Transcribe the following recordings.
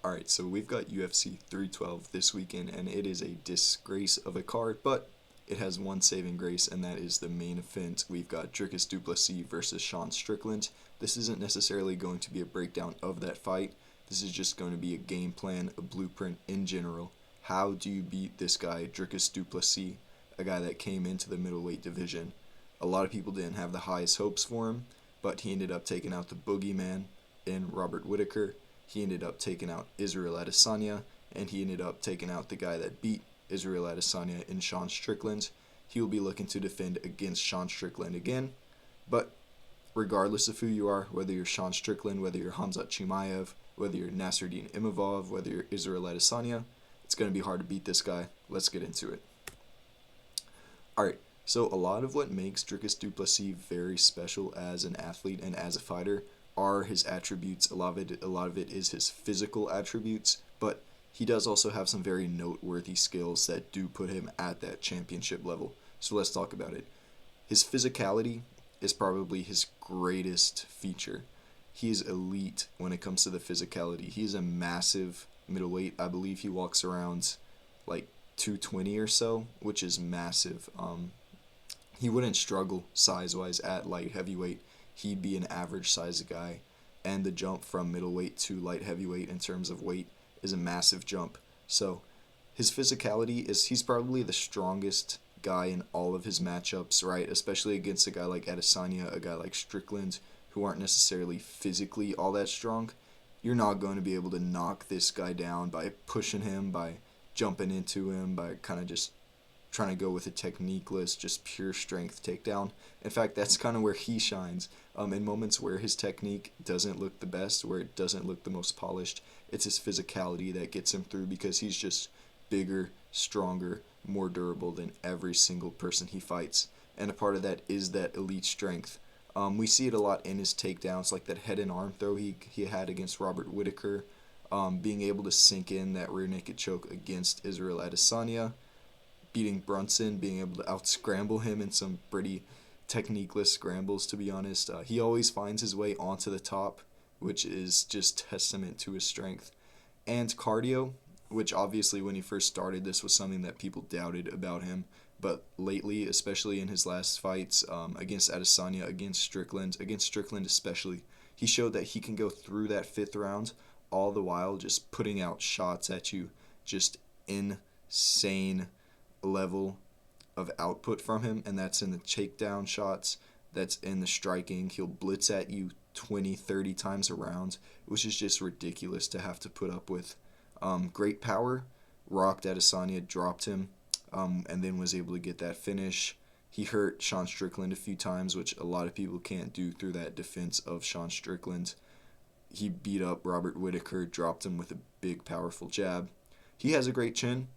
Alright, so we've got UFC 312 this weekend, and it is a disgrace of a card, but it has one saving grace, and that is the main event. We've got Dricus Du Plessis versus Sean Strickland. This isn't necessarily going to be a breakdown of that fight. This is just going to be a game plan, a blueprint in general. How do you beat this guy, Dricus Du Plessis, a guy that came into the middleweight division? A lot of people didn't have the highest hopes for him, but he ended up taking out the boogeyman in Robert Whittaker. He ended up taking out Israel Adesanya, and he ended up taking out the guy that beat Israel Adesanya in Sean Strickland. He will be looking to defend against Sean Strickland again, but regardless of who you are, whether you're Sean Strickland, whether you're Khamzat Chimaev, whether you're Nassourdine Imavov, whether you're Israel Adesanya, it's going to be hard to beat this guy. Let's get into it. Alright, so a lot of what makes Dricus Du Plessis very special as an athlete and as a fighter are his attributes. A lot of it is his physical attributes, but he does also have some very noteworthy skills that do put him at that championship level. So let's talk about it. His physicality is probably his greatest feature. He is elite when it comes to the physicality. He's a massive middleweight. I believe he walks around like 220 or so, which is massive. He wouldn't struggle size-wise at light heavyweight. He'd be an average sized guy, and the jump from middleweight to light heavyweight in terms of weight is a massive jump. So his physicality is, he's probably the strongest guy in all of his matchups, right? Especially against a guy like Adesanya, a guy like Strickland, who aren't necessarily physically all that strong. You're not going to be able to knock this guy down by pushing him, by jumping into him, by kind of just trying to go with a techniqueless, just pure strength takedown. In fact, that's kind of where he shines. In moments where his technique doesn't look the best, where it doesn't look the most polished, it's his physicality that gets him through, because he's just bigger, stronger, more durable than every single person he fights. And a part of that is that elite strength. We see it a lot in his takedowns, like that head and arm throw he had against Robert Whittaker, being able to sink in that rear naked choke against Israel Adesanya, beating Brunson, being able to out-scramble him in some pretty techniqueless scrambles, to be honest. He always finds his way onto the top, which is just testament to his strength. And cardio, which obviously when he first started, this was something that people doubted about him. But lately, especially in his last fights, against Adesanya, against Strickland especially, he showed that he can go through that fifth round, all the while just putting out shots at you, just insane level of output from him, and that's in the takedown shots, that's in the striking. He'll blitz at you 20, 30 times a round, which is just ridiculous to have to put up with. Great power, rocked Adesanya, dropped him, and then was able to get that finish. He hurt Sean Strickland a few times, which a lot of people can't do through that defense of Sean Strickland. He beat up Robert Whittaker, dropped him with a big, powerful jab. He has a great chin.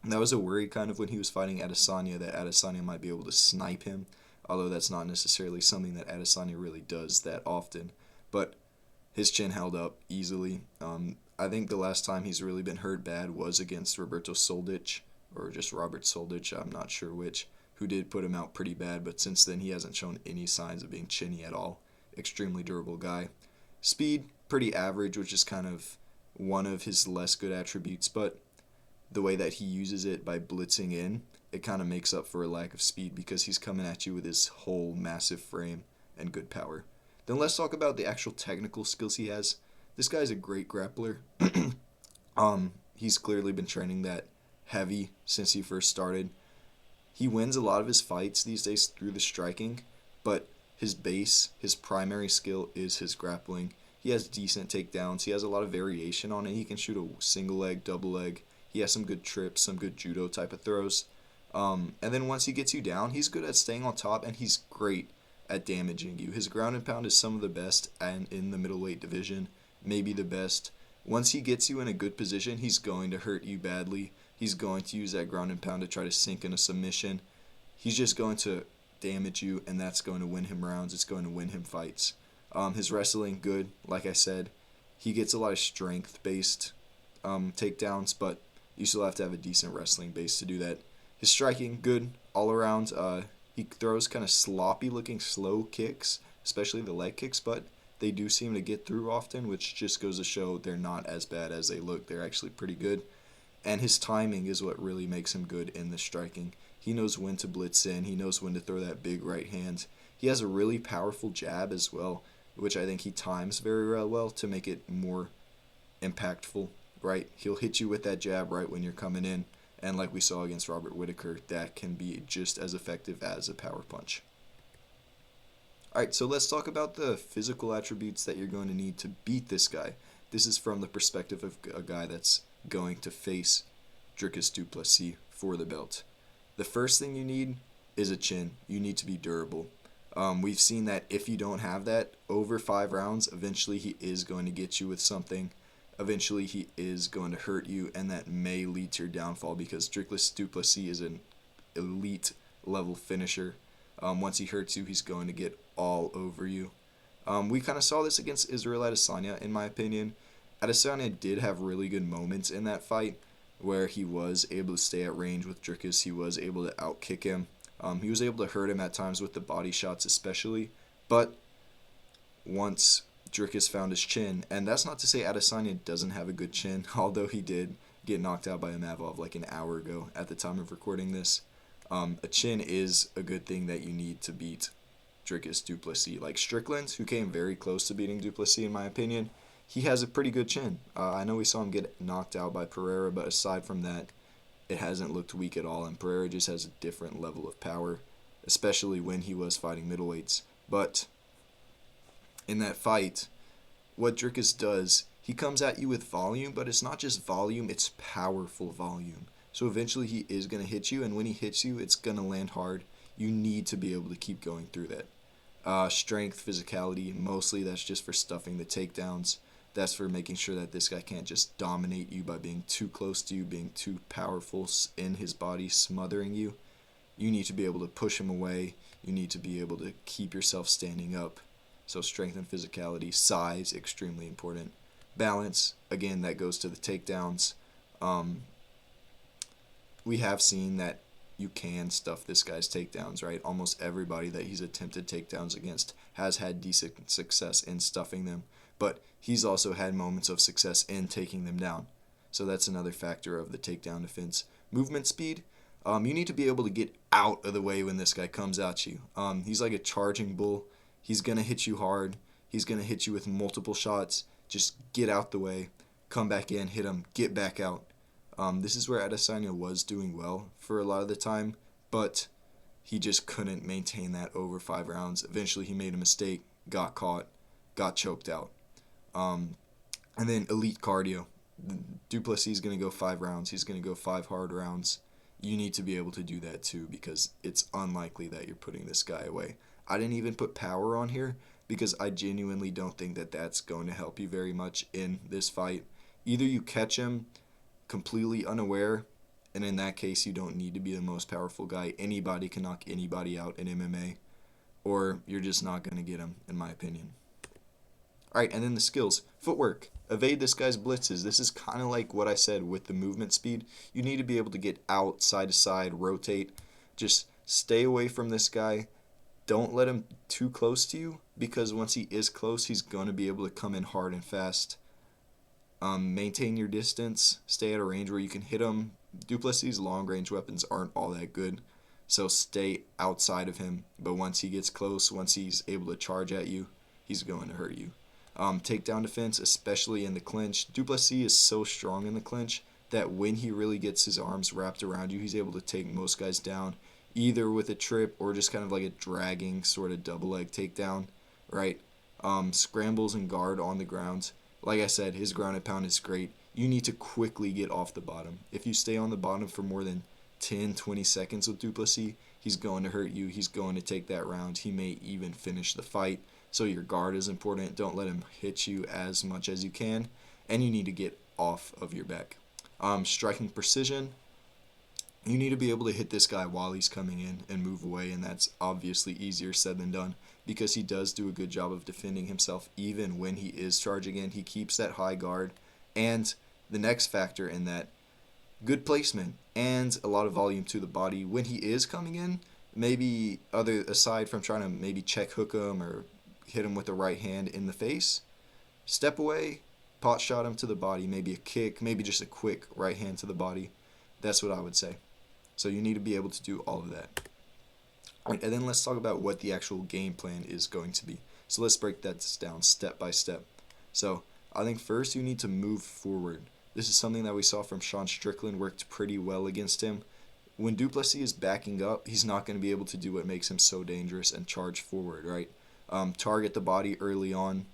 And that was a worry kind of when he was fighting Adesanya, that Adesanya might be able to snipe him, although that's not necessarily something that Adesanya really does that often. But his chin held up easily. I think the last time he's really been hurt bad was against Roberto Soldic, or just Robert Soldic, I'm not sure which, who did put him out pretty bad, but since then he hasn't shown any signs of being chinny at all. Extremely durable guy. Speed, pretty average, which is kind of one of his less good attributes, but the way that he uses it by blitzing in, it kind of makes up for a lack of speed, because he's coming at you with his whole massive frame and good power. Then let's talk about the actual technical skills he has. This guy's a great grappler. He's clearly been training that heavy since he first started. He wins a lot of his fights these days through the striking, but his base, his primary skill is his grappling. He has decent takedowns. He has a lot of variation on it. He can shoot a single leg, double leg. He has some good trips, some good judo type of throws. And then once he gets you down, he's good at staying on top, and he's great at damaging you. His ground and pound is some of the best and in the middleweight division, maybe the best. Once he gets you in a good position, he's going to hurt you badly. He's going to use that ground and pound to try to sink in a submission. He's just going to damage you, and that's going to win him rounds. It's going to win him fights. His wrestling, good. Like I said, he gets a lot of strength-based takedowns, but you still have to have a decent wrestling base to do that. His striking, good all around. He throws kind of sloppy-looking slow kicks, especially the leg kicks, but they do seem to get through often, which just goes to show they're not as bad as they look. They're actually pretty good. And his timing is what really makes him good in the striking. He knows when to blitz in. He knows when to throw that big right hand. He has a really powerful jab as well, which I think he times very well to make it more impactful, right? He'll hit you with that jab right when you're coming in. And like we saw against Robert Whittaker, that can be just as effective as a power punch. Alright, so let's talk about the physical attributes that you're going to need to beat this guy. This is from the perspective of a guy that's going to face Dricus Du Plessis for the belt. The first thing you need is a chin. You need to be durable. We've seen that if you don't have that, over 5 rounds, eventually he is going to get you with something. Eventually he is going to hurt you, and that may lead to your downfall because Dricus Du Plessis is an elite level finisher. Once he hurts you, he's going to get all over you. We kind of saw this against Israel Adesanya, in my opinion. Adesanya did have really good moments in that fight where he was able to stay at range with Dricus. He was able to outkick him. He was able to hurt him at times with the body shots especially. But once Dricus found his chin, and that's not to say Adesanya doesn't have a good chin, although he did get knocked out by Imavov like an hour ago at the time of recording this. A chin is a good thing that you need to beat Dricus Du Plessis. Like Strickland, who came very close to beating Du Plessis in my opinion, he has a pretty good chin. I know we saw him get knocked out by Pereira, but aside from that, it hasn't looked weak at all, and Pereira just has a different level of power, especially when he was fighting middleweights. But in that fight, what Dricus does, he comes at you with volume, but it's not just volume, it's powerful volume. So eventually he is going to hit you, and when he hits you, it's going to land hard. You need to be able to keep going through that. Strength, physicality, mostly that's just for stuffing the takedowns. That's for making sure that this guy can't just dominate you by being too close to you, being too powerful in his body, smothering you. You need to be able to push him away. You need to be able to keep yourself standing up. So strength and physicality, size, extremely important. Balance, again, that goes to the takedowns. We have seen that you can stuff this guy's takedowns, right? Almost everybody that he's attempted takedowns against has had decent success in stuffing them, but he's also had moments of success in taking them down. So that's another factor of the takedown defense. Movement speed, you need to be able to get out of the way when this guy comes at you. He's like a charging bull. He's going to hit you hard. He's going to hit you with multiple shots. Just get out the way, come back in, hit him, get back out. This is where Adesanya was doing well for a lot of the time, but he just couldn't maintain that over 5 rounds. Eventually he made a mistake, got caught, got choked out. And then elite cardio. Du Plessis is going to go 5 rounds. He's going to go 5 hard rounds. You need to be able to do that too because it's unlikely that you're putting this guy away. I didn't even put power on here because I genuinely don't think that that's going to help you very much in this fight. Either you catch him completely unaware, and in that case you don't need to be the most powerful guy. Anybody can knock anybody out in MMA, or you're just not going to get him, in my opinion. Alright, and then the skills. Footwork. Evade this guy's blitzes. This is kind of like what I said with the movement speed. You need to be able to get out, side to side, rotate. Just stay away from this guy. Don't let him too close to you, because once he is close, he's going to be able to come in hard and fast. Maintain your distance. Stay at a range where you can hit him. Du Plessis' long-range weapons aren't all that good, so stay outside of him. But once he gets close, once he's able to charge at you, he's going to hurt you. Takedown defense, especially in the clinch. Du Plessis is so strong in the clinch that when he really gets his arms wrapped around you, he's able to take most guys down, either with a trip or just kind of like a dragging sort of double leg takedown, right? Scrambles and guard on the ground. Like I said, his ground and pound is great. You need to quickly get off the bottom. If you stay on the bottom for more than 10, 20 seconds with Du Plessis, he's going to hurt you. He's going to take that round. He may even finish the fight. So your guard is important. Don't let him hit you as much as you can. And you need to get off of your back. Striking precision. You need to be able to hit this guy while he's coming in and move away, and that's obviously easier said than done because he does do a good job of defending himself even when he is charging in. He keeps that high guard. And the next factor in that, good placement and a lot of volume to the body. When he is coming in, maybe aside from trying to maybe check hook him or hit him with a right hand in the face, step away, pot shot him to the body, maybe a kick, maybe just a quick right hand to the body. That's what I would say. So you need to be able to do all of that. All right, and then let's talk about what the actual game plan is going to be. So let's break that down step by step. So I think first you need to move forward. This is something that we saw from Sean Strickland, worked pretty well against him. When Du Plessis is backing up, he's not going to be able to do what makes him so dangerous and charge forward, right? Target the body early on.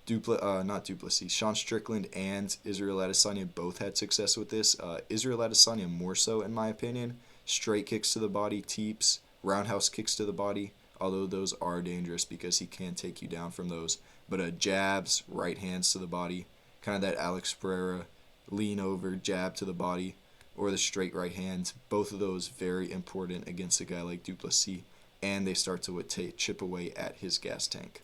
Sean Strickland and Israel Adesanya both had success with this. Israel Adesanya more so, in my opinion. Straight kicks to the body, teeps, roundhouse kicks to the body, although those are dangerous because he can take you down from those. But jabs, right hands to the body, kind of that Alex Pereira lean over, jab to the body, or the straight right hand. Both of those very important against a guy like Du Plessis, and they start to chip away at his gas tank.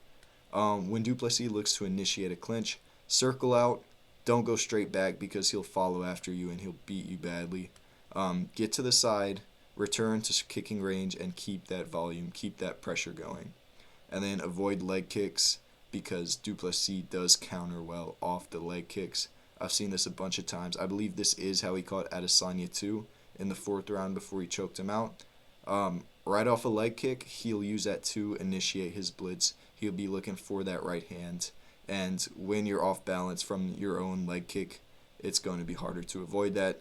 When Du Plessis looks to initiate a clinch, circle out, don't go straight back because he'll follow after you and he'll beat you badly. Get to the side, return to kicking range, and keep that volume, keep that pressure going. And then avoid leg kicks because Du Plessis does counter well off the leg kicks. I've seen this a bunch of times. I believe this is how he caught Adesanya too in the 4th round before he choked him out. Right off a leg kick, he'll use that to initiate his blitz. He'll be looking for that right hand. And when you're off balance from your own leg kick, it's going to be harder to avoid that.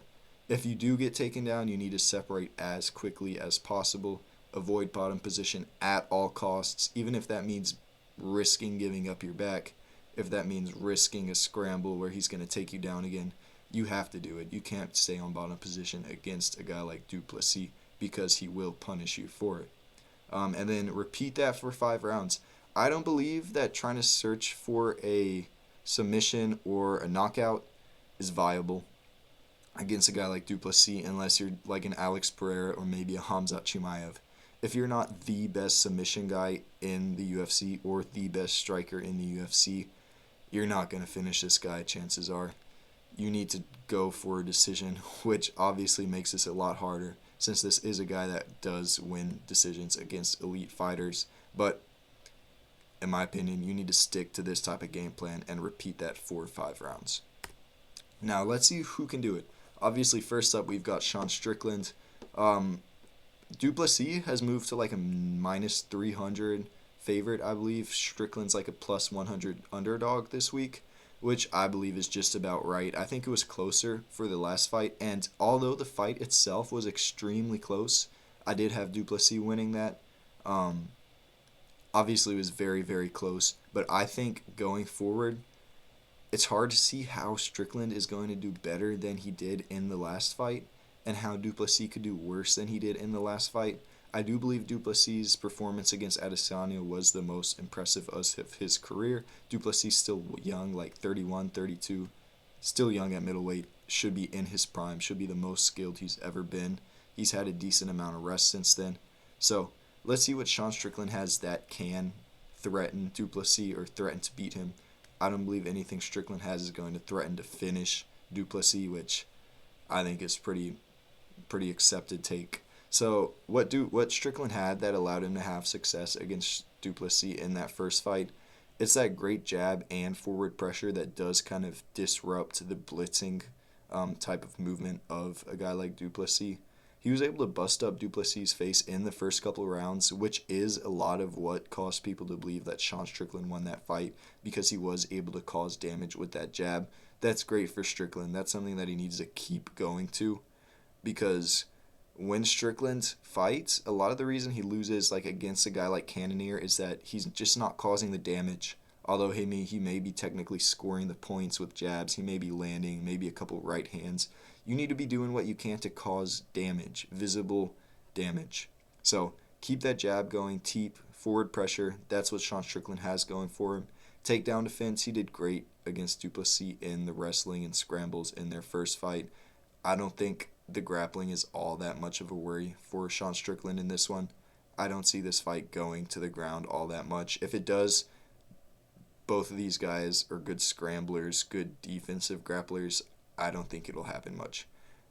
If you do get taken down, you need to separate as quickly as possible. Avoid bottom position at all costs, even if that means risking giving up your back. If that means risking a scramble where he's going to take you down again, you have to do it. You can't stay on bottom position against a guy like Du Plessis because he will punish you for it. And then repeat that for 5 rounds. I don't believe that trying to search for a submission or a knockout is viable against a guy like Du Plessis unless you're like an Alex Pereira or maybe a Khamzat Chimaev. If you're not the best submission guy in the UFC or the best striker in the UFC, you're not going to finish this guy, chances are. You need to go for a decision, which obviously makes this a lot harder since this is a guy that does win decisions against elite fighters. But in my opinion, you need to stick to this type of game plan and repeat that 4 or 5 rounds. Now, let's see who can do it. Obviously, first up, we've got Sean Strickland. Du Plessis has moved to like a minus 300 favorite, I believe. Strickland's like a plus 100 underdog this week, which I believe is just about right. I think it was closer for the last fight, and although the fight itself was extremely close, I did have Du Plessis winning that. Obviously, it was very, very close, but I think going forward, it's hard to see how Strickland is going to do better than he did in the last fight, and how Du Plessis could do worse than he did in the last fight. I do believe Du Plessis' performance against Adesanya was the most impressive of his career. Du Plessis still young, like 31, 32, still young at middleweight, should be in his prime, should be the most skilled he's ever been. He's had a decent amount of rest since then. So let's see what Sean Strickland has that can threaten Du Plessis or threaten to beat him. I don't believe anything Strickland has is going to threaten to finish Du Plessis, which I think is pretty accepted take. So what Strickland had that allowed him to have success against Du Plessis in that first fight, it's that great jab and forward pressure that does kind of disrupt the blitzing type of movement of a guy like Du Plessis. He was able to bust up Du Plessis' face in the first couple of rounds, which is a lot of what caused people to believe that Sean Strickland won that fight because he was able to cause damage with that jab. That's great for Strickland. That's something that he needs to keep going to because when Strickland fights, a lot of the reason he loses like against a guy like Cannonier is that he's just not causing the damage. Although he may be technically scoring the points with jabs, he may be landing, maybe a couple right hands. You need to be doing what you can to cause damage, visible damage. So keep that jab going, teep, forward pressure. That's what Sean Strickland has going for him. Takedown defense, he did great against Du Plessis in the wrestling and scrambles in their first fight. I don't think the grappling is all that much of a worry for Sean Strickland in this one. I don't see this fight going to the ground all that much. If it does, both of these guys are good scramblers, good defensive grapplers. I don't think it'll happen much.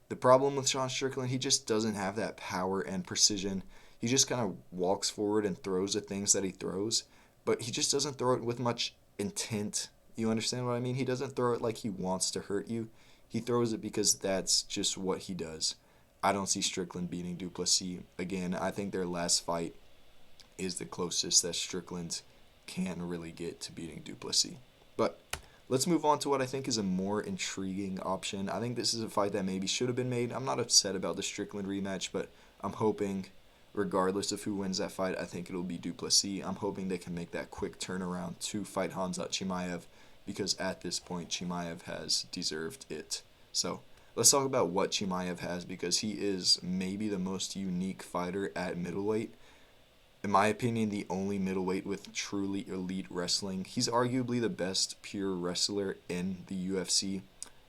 The problem with Sean Strickland, he just doesn't have that power and precision. He just kind of walks forward and throws the things that he throws, but he just doesn't throw it with much intent. You understand what I mean? He doesn't throw it like he wants to hurt you. He throws it because that's just what he does. I don't see Strickland beating Du Plessis again. I think their last fight is the closest that Strickland can really get to beating Du Plessis. But let's move on to what I think is a more intriguing option. I think this is a fight that maybe should have been made. I'm not upset about the Strickland rematch, but I'm hoping, regardless of who wins that fight, I think it'll be Du Plessis. I'm hoping they can make that quick turnaround to fight Khamzat Chimaev, because at this point, Chimaev has deserved it. So let's talk about what Chimaev has, because he is maybe the most unique fighter at middleweight. In my opinion, the only middleweight with truly elite wrestling. He's arguably the best pure wrestler in the UFC.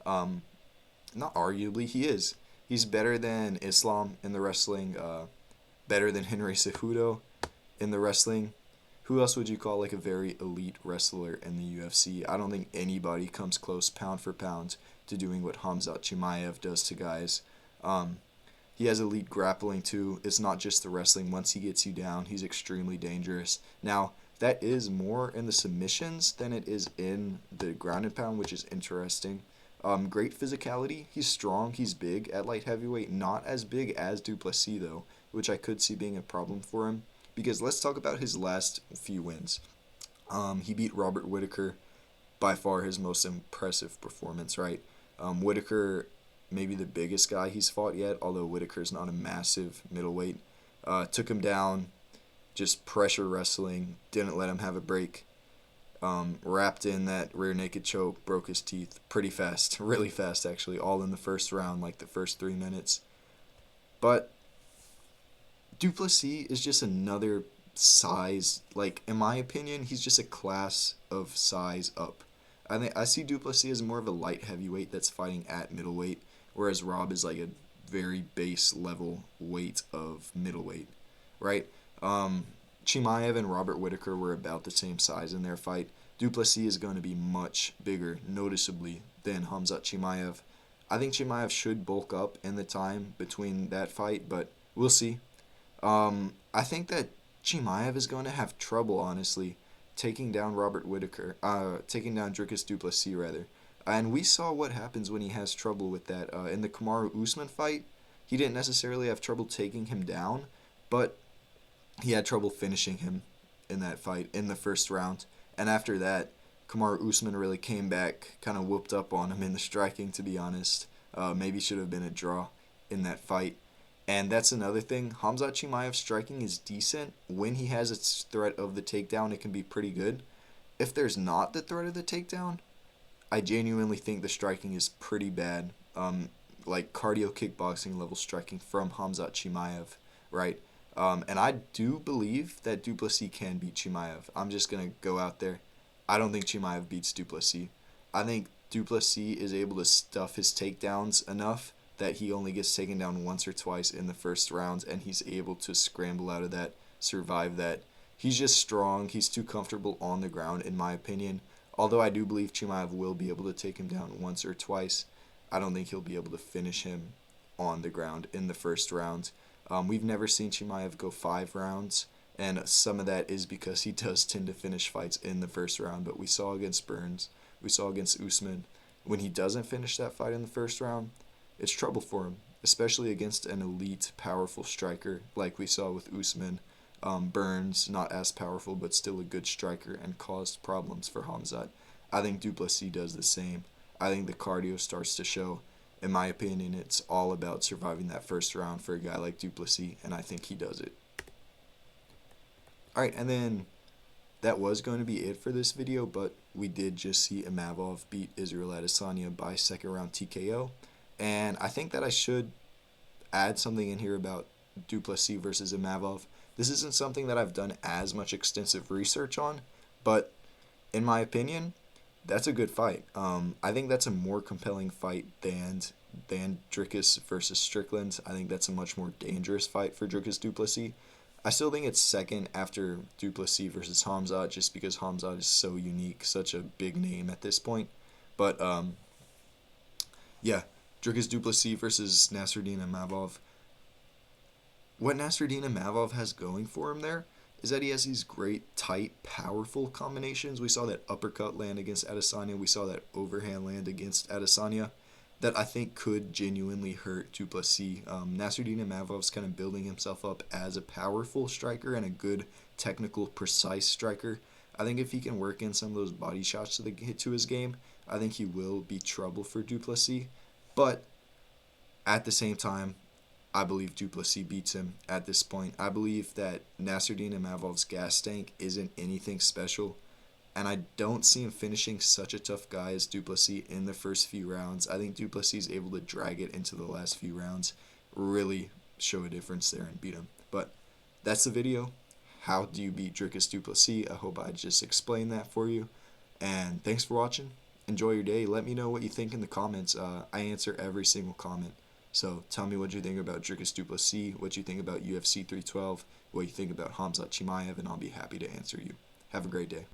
Not arguably, he is. He's better than Islam in the wrestling, better than Henry Cejudo in the wrestling. Who else would you call like a very elite wrestler in the UFC? I don't think anybody comes close pound for pound to doing what Khamzat Chimaev does to guys. He has elite grappling too. It's not just the wrestling. Once he gets you down, he's extremely dangerous. Now, that is more in the submissions than it is in the ground and pound, which is interesting. Great physicality. He's strong. He's big at light heavyweight. Not as big as Du Plessis, though, which I could see being a problem for him. Because let's talk about his last few wins. He beat Robert Whittaker, by far his most impressive performance, right? Whittaker, maybe the biggest guy he's fought yet, although Whittaker's not a massive middleweight. Took him down, just pressure wrestling, didn't let him have a break. Wrapped in that rear naked choke, broke his teeth pretty fast, really fast actually, all in the first round, like the first 3 minutes. But Du Plessis is just another size, like in my opinion, he's just a class of size up. I see Du Plessis as more of a light heavyweight that's fighting at middleweight, whereas Rob is like a very base level weight of middleweight, right? Chimaev and Robert Whittaker were about the same size in their fight. Du Plessis is going to be much bigger, noticeably, than Khamzat Chimaev. I think Chimaev should bulk up in the time between that fight, but we'll see. I think that Chimaev is going to have trouble, honestly, taking down taking down Dricus Du Plessis, rather. And we saw what happens when he has trouble with that. In the Kamaru Usman fight, he didn't necessarily have trouble taking him down, but he had trouble finishing him in that fight in the first round. And after that, Kamaru Usman really came back, kind of whooped up on him in the striking, to be honest. Maybe should have been a draw in that fight. And that's another thing. Khamzat Chimaev's striking is decent. When he has its threat of the takedown, it can be pretty good. If there's not the threat of the takedown, I genuinely think the striking is pretty bad. Like cardio kickboxing level striking from Khamzat Chimaev, right? And I do believe that Du Plessis can beat Chimaev. I'm just going to go out there. I don't think Chimaev beats Du Plessis. I think Du Plessis is able to stuff his takedowns enough that he only gets taken down once or twice in the first round, and he's able to scramble out of that, survive that. He's just strong. He's too comfortable on the ground, in my opinion. Although I do believe Chimaev will be able to take him down once or twice, I don't think he'll be able to finish him on the ground in the first round. We've never seen Chimaev go 5 rounds, and some of that is because he does tend to finish fights in the first round. But we saw against Burns, we saw against Usman, when he doesn't finish that fight in the first round, it's trouble for him, especially against an elite, powerful striker like we saw with Usman. Burns, not as powerful, but still a good striker, and caused problems for Khamzat. I think Du Plessis does the same. I think the cardio starts to show. In my opinion, it's all about surviving that first round for a guy like Du Plessis, and I think he does it. Alright, and then that was going to be it for this video, but we did just see Imavov beat Israel Adesanya by second round TKO. And I think that I should add something in here about Du Plessis versus Imavov. This isn't something that I've done as much extensive research on, but in my opinion, that's a good fight. I think that's a more compelling fight than Dricus versus Strickland. I think that's a much more dangerous fight for Dricus Du Plessis. I still think it's second after Du Plessis versus Khamzat, just because Khamzat is so unique, such a big name at this point. But yeah, Dricus Du Plessis versus Nassourdine Imavov. What Nassourdine Imavov has going for him there is that he has these great, tight, powerful combinations. We saw that uppercut land against Adesanya. We saw that overhand land against Adesanya that I think could genuinely hurt Du Plessis. Nassourdine Imavov's kind of building himself up as a powerful striker and a good, technical, precise striker. I think if he can work in some of those body shots to his game, I think he will be trouble for Du Plessis. But at the same time, I believe Du Plessis beats him at this point. I believe that Nassourdine Imavov's gas tank isn't anything special, and I don't see him finishing such a tough guy as Du Plessis in the first few rounds. I think Du Plessis is able to drag it into the last few rounds, really show a difference there and beat him. But that's the video. How do you beat Dricus Du Plessis? I hope I just explained that for you. And thanks for watching. Enjoy your day. Let me know what you think in the comments. I answer every single comment. So tell me what you think about Dricus Du Plessis, what you think about UFC 312, what you think about Khamzat Chimaev, and I'll be happy to answer you. Have a great day.